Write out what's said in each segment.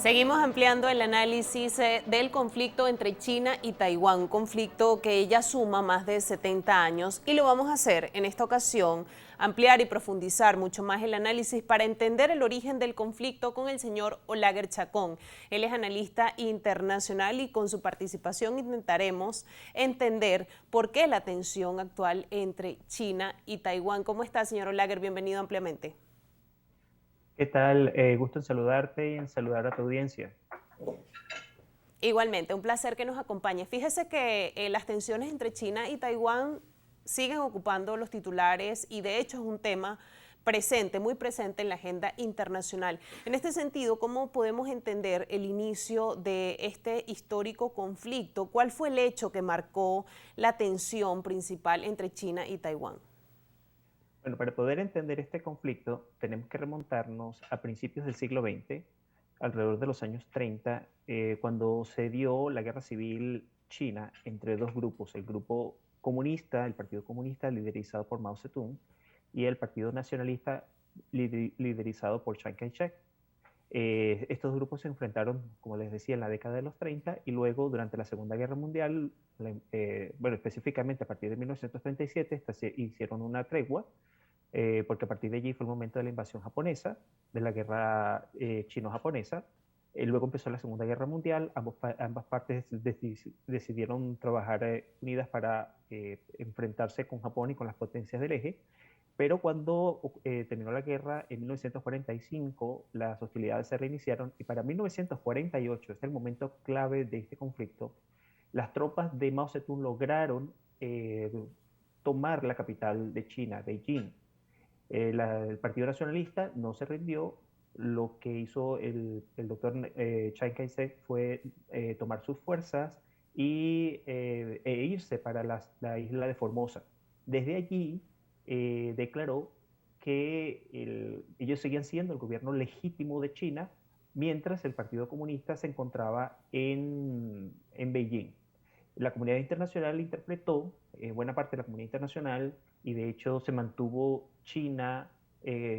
Seguimos ampliando el análisis del conflicto entre China y Taiwán, un conflicto que ya suma más de 70 años y lo vamos a hacer en esta ocasión, ampliar y profundizar mucho más el análisis para entender el origen del conflicto con el señor Olaguer Chacón. Él es analista internacional y con su participación intentaremos entender por qué la tensión actual entre China y Taiwán. ¿Cómo está, señor Olaguer? Bienvenido ampliamente. ¿Qué tal? Gusto en saludarte y en saludar a tu audiencia. Igualmente, un placer que nos acompañe. Fíjese que las tensiones entre China y Taiwán siguen ocupando los titulares y de hecho es un tema presente, muy presente en la agenda internacional. En este sentido, ¿cómo podemos entender el inicio de este histórico conflicto? ¿Cuál fue el hecho que marcó la tensión principal entre China y Taiwán? Bueno, para poder entender este conflicto tenemos que remontarnos a principios del siglo XX, alrededor de los años 30, cuando se dio la guerra civil china entre dos grupos, el grupo comunista, el Partido Comunista liderizado por Mao Zedong, y el Partido Nacionalista liderizado por Chiang Kai-shek. Estos grupos se enfrentaron, como les decía, en la década de los 30 y luego durante la Segunda Guerra Mundial, bueno, específicamente a partir de 1937, se hicieron una tregua, porque a partir de allí fue el momento de la invasión japonesa, de la guerra chino-japonesa. Luego empezó la Segunda Guerra Mundial, ambas partes decidieron trabajar unidas para enfrentarse con Japón y con las potencias del eje. Pero cuando terminó la guerra en 1945, las hostilidades se reiniciaron y para 1948, este es el momento clave de este conflicto, las tropas de Mao Zedong lograron tomar la capital de China, Beijing. El Partido Nacionalista no se rindió. Lo que hizo el doctor Chiang Kai-shek fue tomar sus fuerzas e irse para la isla de Formosa. Desde allí declaró que ellos seguían siendo el gobierno legítimo de China, mientras el Partido Comunista se encontraba en Beijing. La comunidad internacional interpretó, buena parte de la comunidad internacional, y de hecho se mantuvo China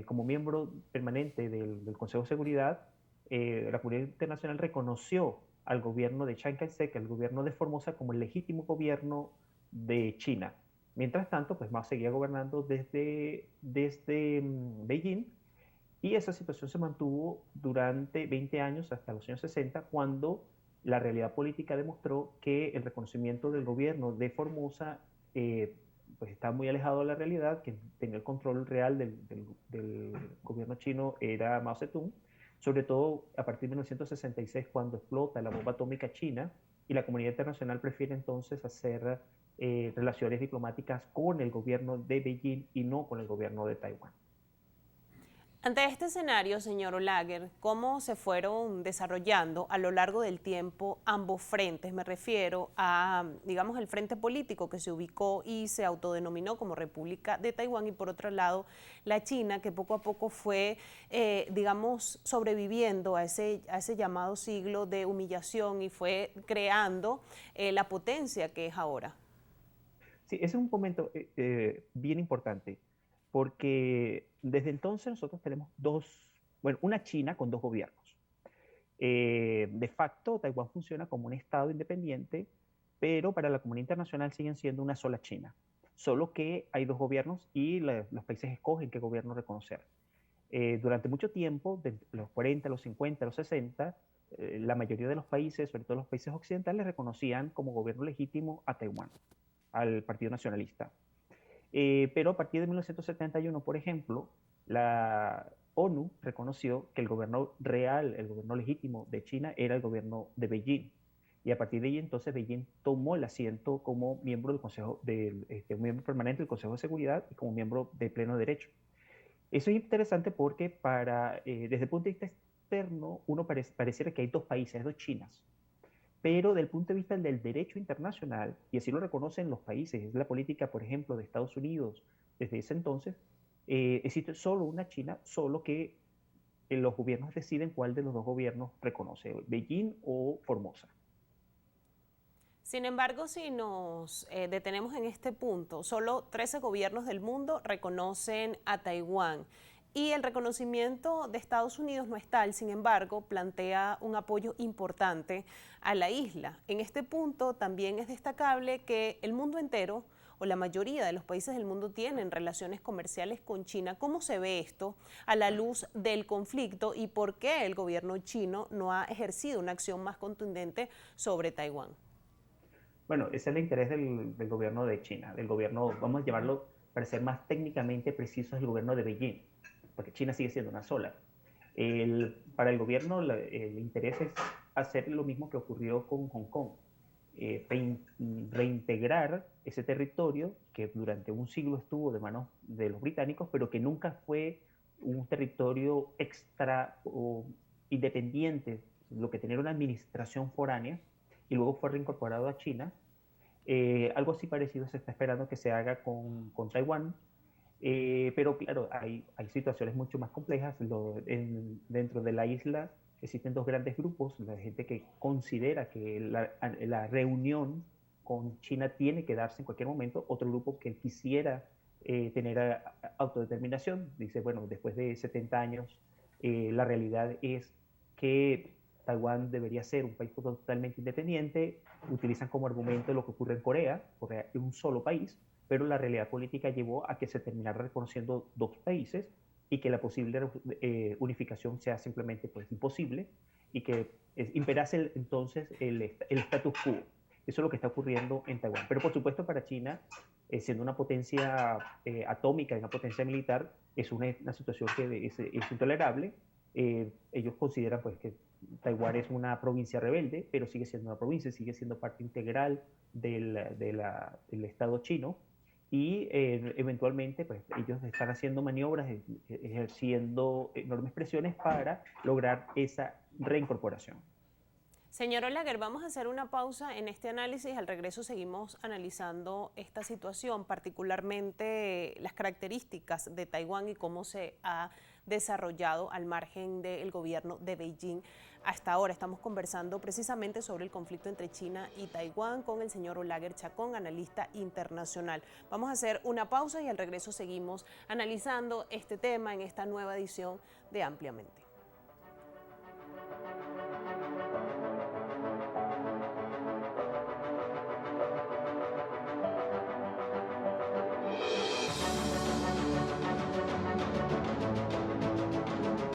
como miembro permanente del Consejo de Seguridad. La comunidad internacional reconoció al gobierno de Chiang Kai-shek, al gobierno de Formosa, como el legítimo gobierno de China. Mientras tanto, pues Mao seguía gobernando desde Beijing, y esa situación se mantuvo durante 20 años, hasta los años 60, cuando la realidad política demostró que el reconocimiento del gobierno de Formosa pues estaba muy alejado de la realidad, que tenía el control real del gobierno chino era Mao Zedong, sobre todo a partir de 1966, cuando explota la bomba atómica china, y la comunidad internacional prefiere entonces hacer relaciones diplomáticas con el gobierno de Beijing y no con el gobierno de Taiwán. Ante este escenario, señor Olaguer, ¿cómo se fueron desarrollando a lo largo del tiempo ambos frentes? Me refiero a, digamos, el frente político que se ubicó y se autodenominó como República de Taiwán y por otro lado la China que poco a poco fue, digamos, sobreviviendo a ese llamado siglo de humillación y fue creando la potencia que es ahora. Sí, ese es un momento bien importante, porque desde entonces nosotros tenemos bueno, una China con dos gobiernos. De facto, Taiwán funciona como un estado independiente, pero para la comunidad internacional siguen siendo una sola China. Solo que hay dos gobiernos y los países escogen qué gobierno reconocer. Durante mucho tiempo, de los 40, los 50, los 60, la mayoría de los países, sobre todo los países occidentales, reconocían como gobierno legítimo a Taiwán, al Partido Nacionalista. Pero a partir de 1971, por ejemplo, la ONU reconoció que el gobierno real, el gobierno legítimo de China era el gobierno de Beijing. Y a partir de ahí entonces Beijing tomó el asiento como miembro del Consejo, miembro permanente del Consejo de Seguridad y como miembro de pleno derecho. Eso es interesante porque desde el punto de vista externo uno pareciera que hay dos países, dos Chinas, pero desde el punto de vista del derecho internacional, y así lo reconocen los países, es la política, por ejemplo, de Estados Unidos desde ese entonces, existe solo una China, solo que los gobiernos deciden cuál de los dos gobiernos reconoce, Beijing o Formosa. Sin embargo, si nos detenemos en este punto, solo 13 gobiernos del mundo reconocen a Taiwán Y el reconocimiento de Estados Unidos no es tal, sin embargo, plantea un apoyo importante a la isla. En este punto también es destacable que el mundo entero o la mayoría de los países del mundo tienen relaciones comerciales con China. ¿Cómo se ve esto a la luz del conflicto y por qué el gobierno chino no ha ejercido una acción más contundente sobre Taiwán? Bueno, ese es el interés del gobierno de China, del gobierno, vamos a llamarlo, para ser más técnicamente precisos, el gobierno de Beijing, porque China sigue siendo una sola. Para el gobierno el interés es hacer lo mismo que ocurrió con Hong Kong, reintegrar ese territorio que durante un siglo estuvo de manos de los británicos, pero que nunca fue un territorio extra o independiente, lo que tenía una administración foránea, y luego fue reincorporado a China. Algo así parecido se está esperando que se haga con Taiwán, pero claro, hay situaciones mucho más complejas. Dentro de la isla existen dos grandes grupos, la gente que considera que la reunión con China tiene que darse en cualquier momento, otro grupo que quisiera tener autodeterminación, dice, bueno, después de 70 años, la realidad es que Taiwán debería ser un país totalmente independiente, utilizan como argumento lo que ocurre en Corea, Corea es un solo país, pero la realidad política llevó a que se terminara reconociendo dos países y que la posible unificación sea simplemente pues, imposible y que imperase entonces el status quo. Eso es lo que está ocurriendo en Taiwán. Pero por supuesto para China, siendo una potencia atómica y una potencia militar, es una situación que es intolerable. Ellos consideran pues, que Taiwán es una provincia rebelde, pero sigue siendo una provincia, sigue siendo parte integral del Estado chino y eventualmente pues, ellos están haciendo maniobras, ejerciendo enormes presiones para lograr esa reincorporación. Señor Olaguer, vamos a hacer una pausa en este análisis. Al regreso seguimos analizando esta situación, particularmente las características de Taiwán y cómo se ha desarrollado al margen del gobierno de Beijing. Hasta ahora estamos conversando precisamente sobre el conflicto entre China y Taiwán con el señor Olaguer Chacón, analista internacional. Vamos a hacer una pausa y al regreso seguimos analizando este tema en esta nueva edición de Ampliamente.